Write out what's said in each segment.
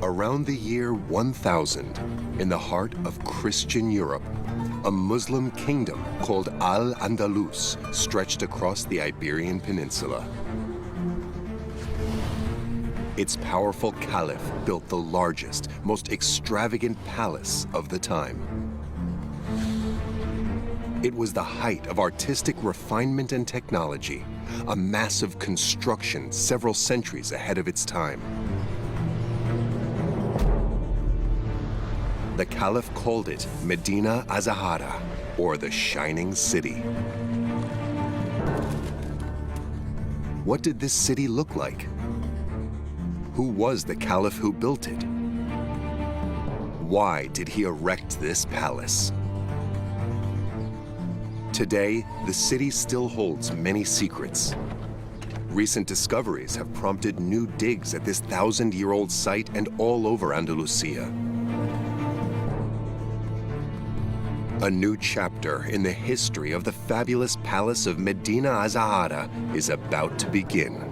Around the year 1000, in the heart of Christian Europe, a Muslim kingdom called Al-Andalus stretched across the Iberian Peninsula. Its powerful caliph built the largest, most extravagant palace of the time. It was the height of artistic refinement and technology, a massive construction several centuries ahead of its time. The caliph called it Medina Azahara, or the Shining City. What did this city look like? Who was the caliph who built it? Why did he erect this palace? Today, the city still holds many secrets. Recent discoveries have prompted new digs at this 1,000-year-old site and all over Andalusia. A new chapter in the history of the fabulous palace of Medina Azahara is about to begin.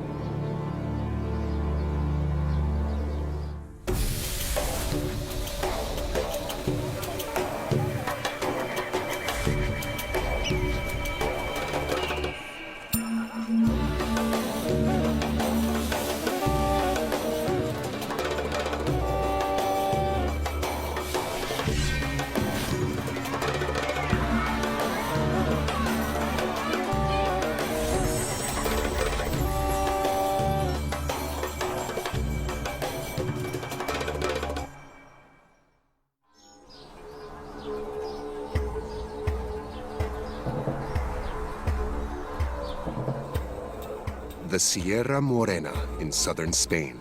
The Sierra Morena in southern Spain.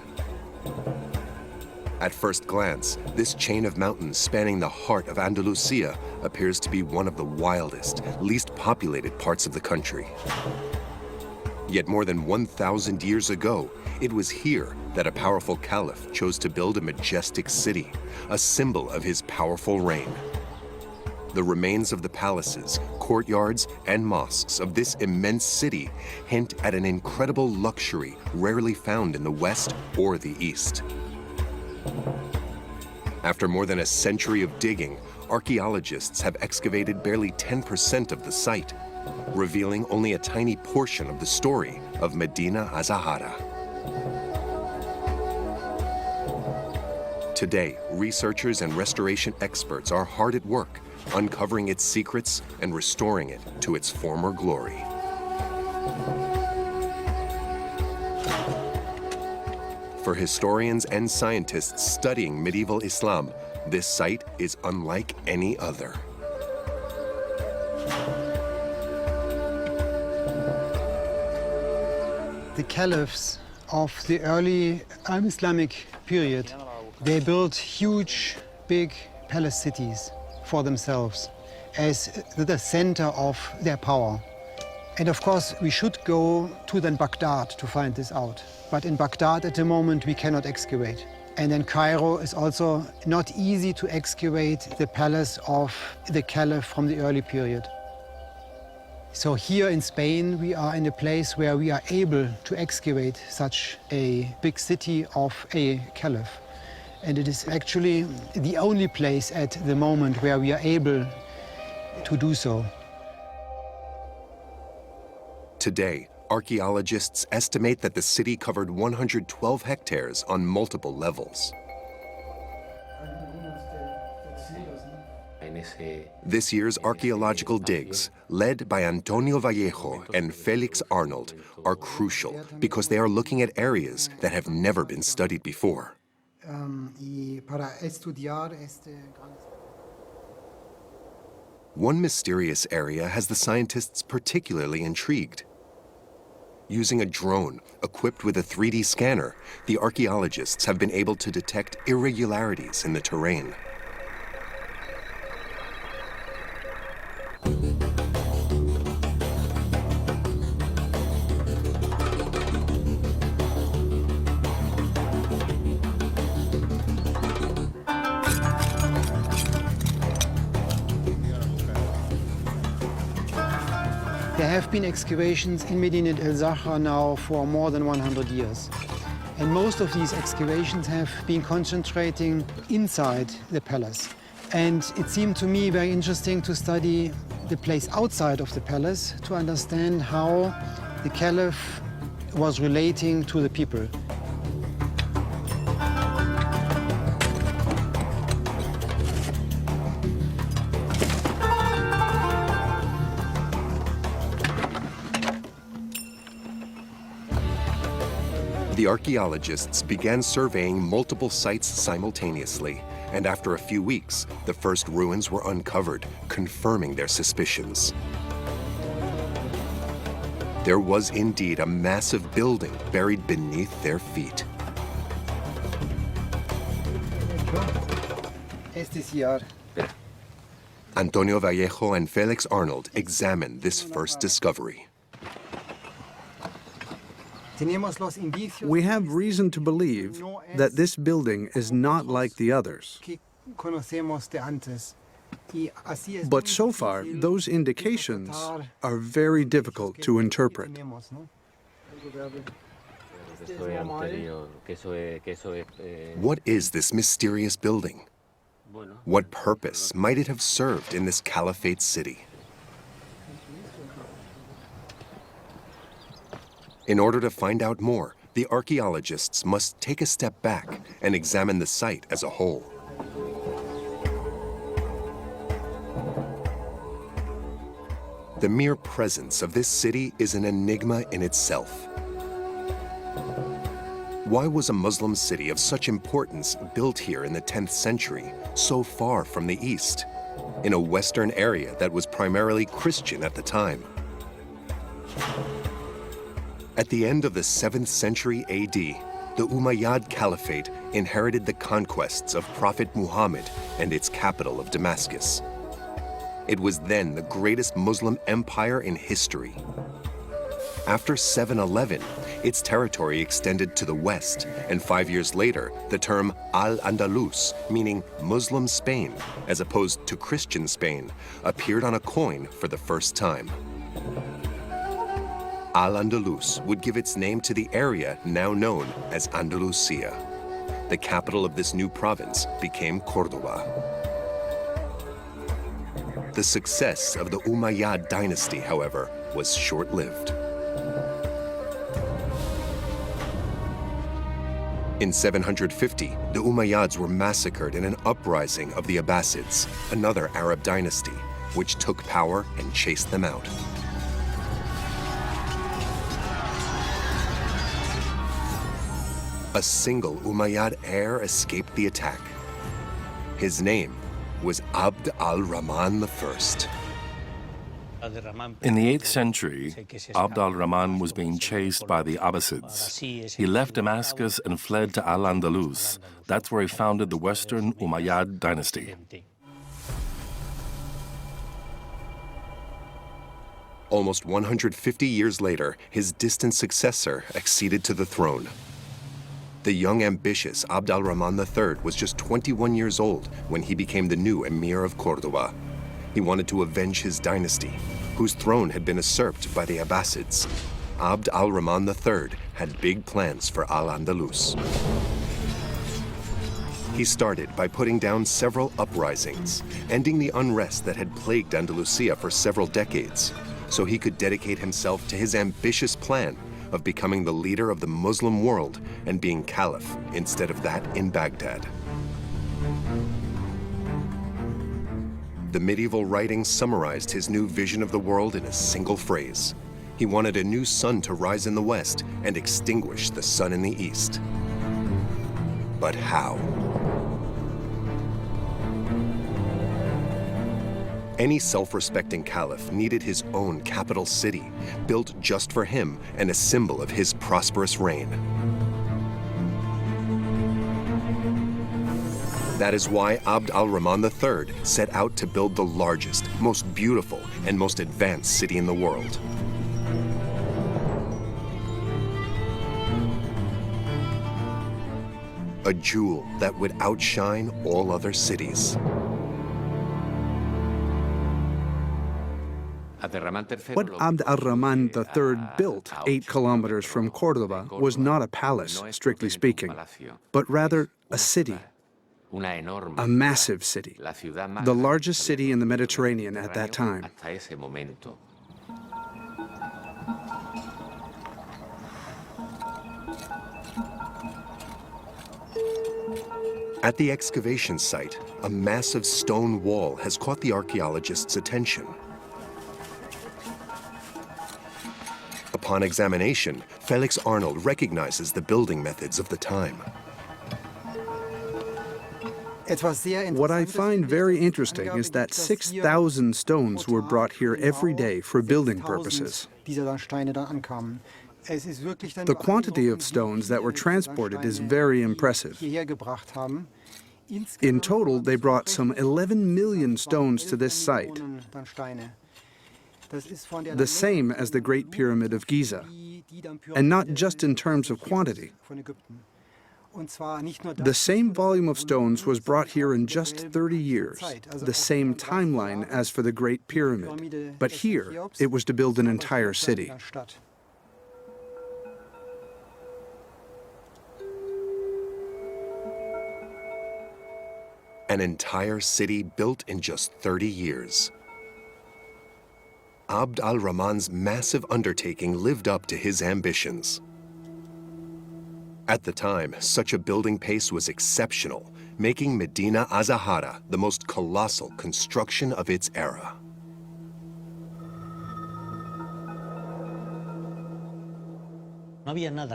At first glance, this chain of mountains spanning the heart of Andalusia appears to be one of the wildest, least populated parts of the country. Yet more than 1,000 years ago, it was here that a powerful caliph chose to build a majestic city, a symbol of his powerful reign. The remains of the palaces, courtyards, and mosques of this immense city hint at an incredible luxury rarely found in the West or the East. After more than a century of digging, archaeologists have excavated barely 10% of the site, revealing only a tiny portion of the story of Medina Azahara. Today, researchers and restoration experts are hard at work, uncovering its secrets and restoring it to its former glory. For historians and scientists studying medieval Islam, this site is unlike any other. The caliphs of the early Islamic period, they built huge, big palace cities for themselves as the center of their power. And of course, we should go to then Baghdad to find this out. But in Baghdad at the moment, we cannot excavate. And in Cairo is also not easy to excavate the palace of the caliph from the early period. So here in Spain, we are in a place where we are able to excavate such a big city of a caliph. And it is actually the only place at the moment where we are able to do so. Today, archaeologists estimate that the city covered 112 hectares on multiple levels. This year's archaeological digs, led by Antonio Vallejo and Felix Arnold, are crucial because they are looking at areas that have never been studied before. One mysterious area has the scientists particularly intrigued. Using a drone equipped with a 3D scanner, the archaeologists have been able to detect irregularities in the terrain. There have been excavations in Medina al-Zahra now for more than 100 years. And most of these excavations have been concentrating inside the palace. And it seemed to me very interesting to study the place outside of the palace to understand how the caliph was relating to the people. The archaeologists began surveying multiple sites simultaneously, and after a few weeks, the first ruins were uncovered, confirming their suspicions. There was indeed a massive building buried beneath their feet. Antonio Vallejo and Felix Arnold examined this first discovery. We have reason to believe that this building is not like the others. But so far, those indications are very difficult to interpret. What is this mysterious building? What purpose might it have served in this caliphate city? In order to find out more, the archaeologists must take a step back and examine the site as a whole. The mere presence of this city is an enigma in itself. Why was a Muslim city of such importance built here in the 10th century, so far from the East, in a Western area that was primarily Christian at the time? At the end of the 7th century AD, the Umayyad Caliphate inherited the conquests of Prophet Muhammad and its capital of Damascus. It was then the greatest Muslim empire in history. After 711, its territory extended to the west, and 5 years later, the term Al-Andalus, meaning Muslim Spain, as opposed to Christian Spain, appeared on a coin for the first time. Al-Andalus would give its name to the area now known as Andalusia. The capital of this new province became Cordoba. The success of the Umayyad dynasty, however, was short-lived. In 750, the Umayyads were massacred in an uprising of the Abbasids, another Arab dynasty, which took power and chased them out. A single Umayyad heir escaped the attack. His name was Abd al-Rahman I. In the 8th century, Abd al-Rahman was being chased by the Abbasids. He left Damascus and fled to Al-Andalus. That's where he founded the Western Umayyad dynasty. Almost 150 years later, his distant successor acceded to the throne. The young, ambitious Abd al-Rahman III was just 21 years old when he became the new emir of Cordoba. He wanted to avenge his dynasty, whose throne had been usurped by the Abbasids. Abd al-Rahman III had big plans for Al-Andalus. He started by putting down several uprisings, ending the unrest that had plagued Andalusia for several decades, so he could dedicate himself to his ambitious plan of becoming the leader of the Muslim world and being caliph instead of that in Baghdad. The medieval writings summarized his new vision of the world in a single phrase. He wanted a new sun to rise in the west and extinguish the sun in the east. But how? Any self-respecting caliph needed his own capital city, built just for him and a symbol of his prosperous reign. That is why Abd al-Rahman III set out to build the largest, most beautiful, and most advanced city in the world. A jewel that would outshine all other cities. What Abd al-Rahman III built 8 kilometers from Cordoba was not a palace, strictly speaking, but rather a city, a massive city, the largest city in the Mediterranean at that time. At the excavation site, a massive stone wall has caught the archaeologists' attention. Upon examination, Felix Arnold recognizes the building methods of the time. What I find very interesting is that 6,000 stones were brought here every day for building purposes. The quantity of stones that were transported is very impressive. In total, they brought some 11 million stones to this site, the same as the Great Pyramid of Giza, and not just in terms of quantity. The same volume of stones was brought here in just 30 years, the same timeline as for the Great Pyramid, but here it was to build an entire city. An entire city built in just 30 years. Abd al-Rahman's massive undertaking lived up to his ambitions. At the time, such a building pace was exceptional, making Medina Azahara the most colossal construction of its era.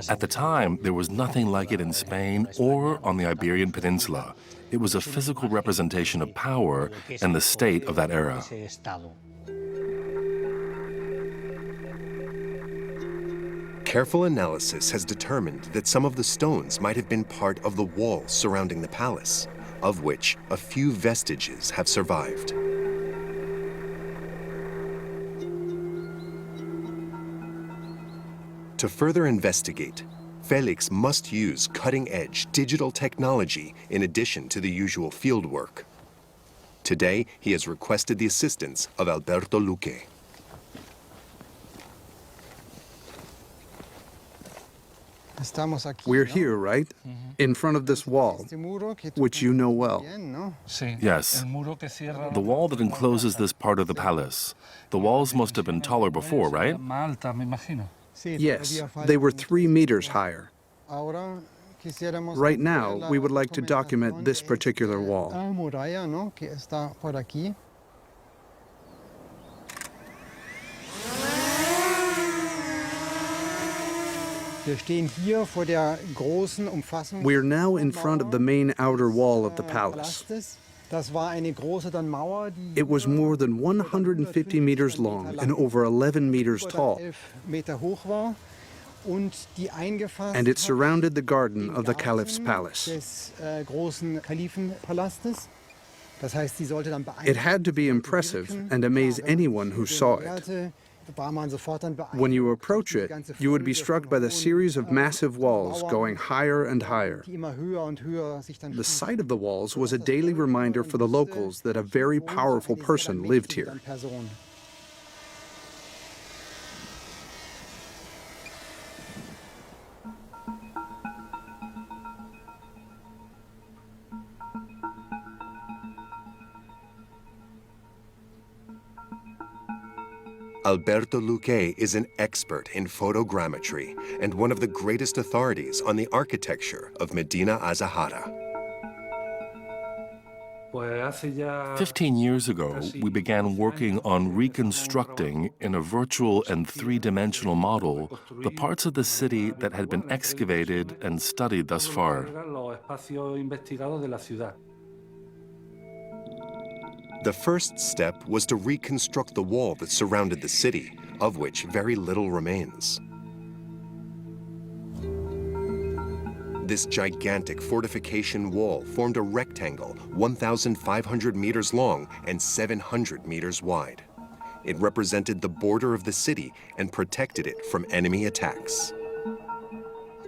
At the time, there was nothing like it in Spain or on the Iberian Peninsula. It was a physical representation of power and the state of that era. Careful analysis has determined that some of the stones might have been part of the walls surrounding the palace, of which a few vestiges have survived. To further investigate, Felix must use cutting-edge digital technology in addition to the usual fieldwork. Today, he has requested the assistance of Alberto Luque. We're here, right? In front of this wall, which you know well. Yes, the wall that encloses this part of the palace. The walls must have been taller before, right? Yes, they were 3 meters higher. Right now, we would like to document this particular wall. We are now in front of the main outer wall of the palace. It was more than 150 meters long and over 11 meters tall, and it surrounded the garden of the Caliph's palace. It had to be impressive and amaze anyone who saw it. When you approach it, you would be struck by the series of massive walls going higher and higher. The sight of the walls was a daily reminder for the locals that a very powerful person lived here. Alberto Luque is an expert in photogrammetry and one of the greatest authorities on the architecture of Medina Azahara. 15 years ago, we began working on reconstructing in a virtual and 3-dimensional model the parts of the city that had been excavated and studied thus far. The first step was to reconstruct the wall that surrounded the city, of which very little remains. This gigantic fortification wall formed a rectangle 1,500 meters long and 700 meters wide. It represented the border of the city and protected it from enemy attacks.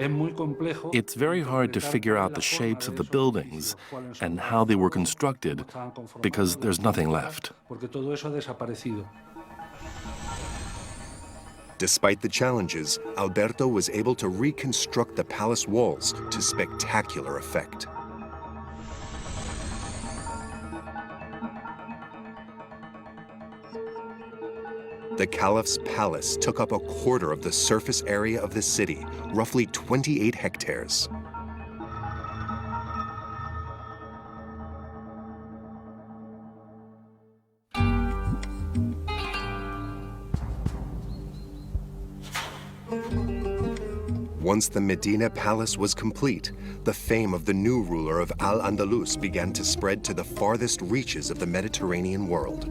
It's very hard to figure out the shapes of the buildings and how they were constructed because there's nothing left. Despite the challenges, Alberto was able to reconstruct the palace walls to spectacular effect. The Caliph's palace took up a quarter of the surface area of the city, roughly 28 hectares. Once the Medina palace was complete, the fame of the new ruler of Al-Andalus began to spread to the farthest reaches of the Mediterranean world.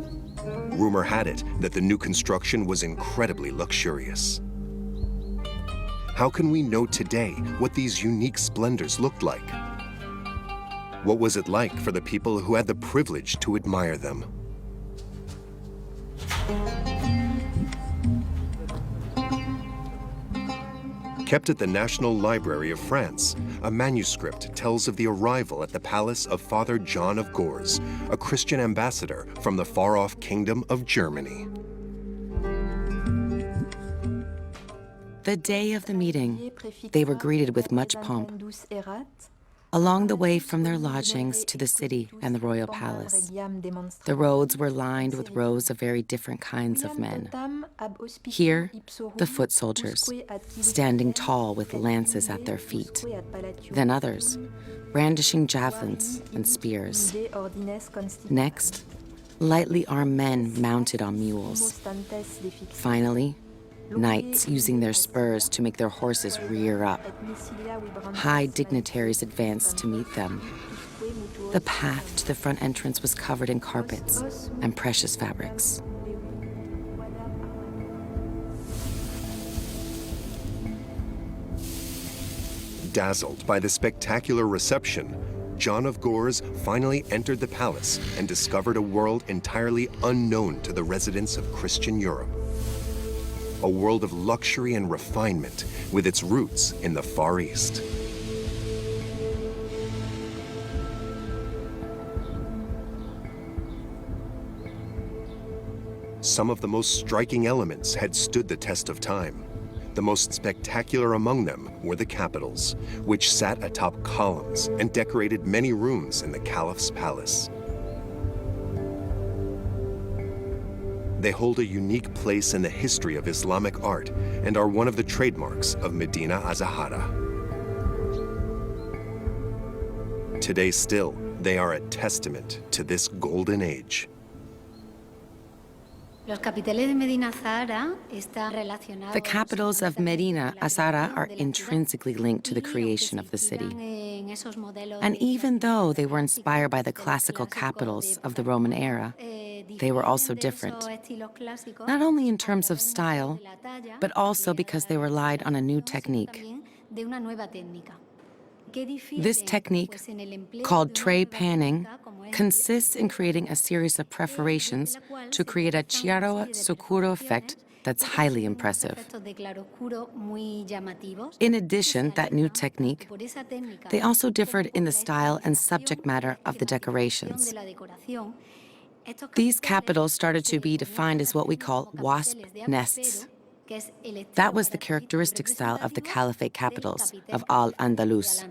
Rumor had it that the new construction was incredibly luxurious. How can we know today what these unique splendors looked like? What was it like for the people who had the privilege to admire them? Kept at the National Library of France, a manuscript tells of the arrival at the palace of Father John of Gurs, a Christian ambassador from the far-off kingdom of Germany. The day of the meeting, they were greeted with much pomp. Along the way from their lodgings to the city and the royal palace, the roads were lined with rows of very different kinds of men. Here, the foot soldiers, standing tall with lances at their feet. Then others, brandishing javelins and spears. Next, lightly armed men mounted on mules. Finally, knights using their spurs to make their horses rear up. High dignitaries advanced to meet them. The path to the front entrance was covered in carpets and precious fabrics. Dazzled by the spectacular reception, John of Gurs finally entered the palace and discovered a world entirely unknown to the residents of Christian Europe. A world of luxury and refinement with its roots in the Far East. Some of the most striking elements had stood the test of time. The most spectacular among them were the capitals, which sat atop columns and decorated many rooms in the Caliph's palace. They hold a unique place in the history of Islamic art and are one of the trademarks of Medina Azahara. Today still, they are a testament to this golden age. The capitals of Medina Azahara are intrinsically linked to the creation of the city. And even though they were inspired by the classical capitals of the Roman era, they were also different, not only in terms of style, but also because they relied on a new technique. This technique, called tray panning, consists in creating a series of perforations to create a chiaro scuro effect that's highly impressive. In addition, that new technique, they also differed in the style and subject matter of the decorations. These capitals started to be defined as what we call wasp nests. That was the characteristic style of the Caliphate capitals of Al-Andalus.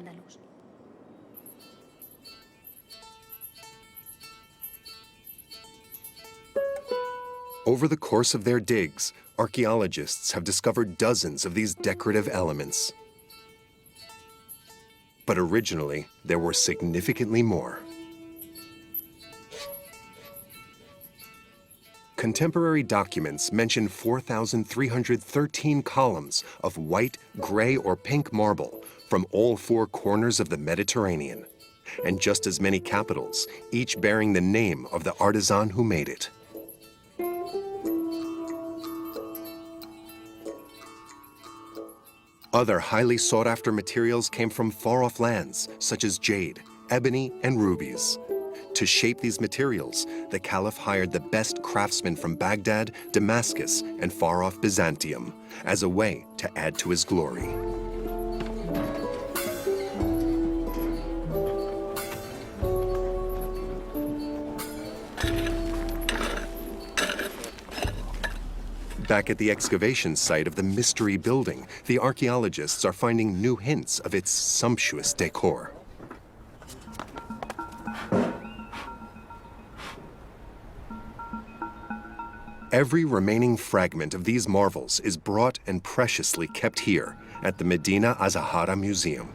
Over the course of their digs, archaeologists have discovered dozens of these decorative elements. But originally, there were significantly more. Contemporary documents mention 4,313 columns of white, gray, or pink marble from all four corners of the Mediterranean, and just as many capitals, each bearing the name of the artisan who made it. Other highly sought-after materials came from far-off lands, such as jade, ebony, and rubies. To shape these materials, the Caliph hired the best craftsmen from Baghdad, Damascus, and far-off Byzantium as a way to add to his glory. Back at the excavation site of the Mystery Building, the archaeologists are finding new hints of its sumptuous decor. Every remaining fragment of these marvels is brought and preciously kept here at the Medina Azahara Museum.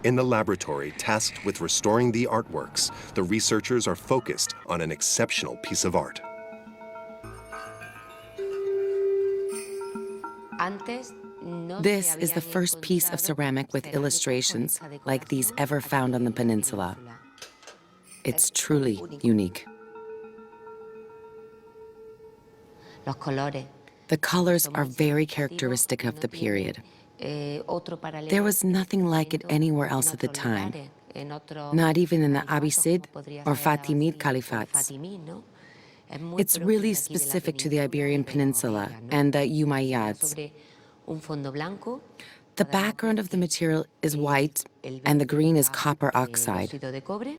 In the laboratory tasked with restoring the artworks, the researchers are focused on an exceptional piece of art. This is the first piece of ceramic with illustrations like these ever found on the peninsula. It's truly unique. The colors are very characteristic of the period. There was nothing like it anywhere else at the time, not even in the Abbasid or Fatimid caliphats. It's really specific to the Iberian Peninsula and the Umayyads. The background of the material is white and the green is copper oxide.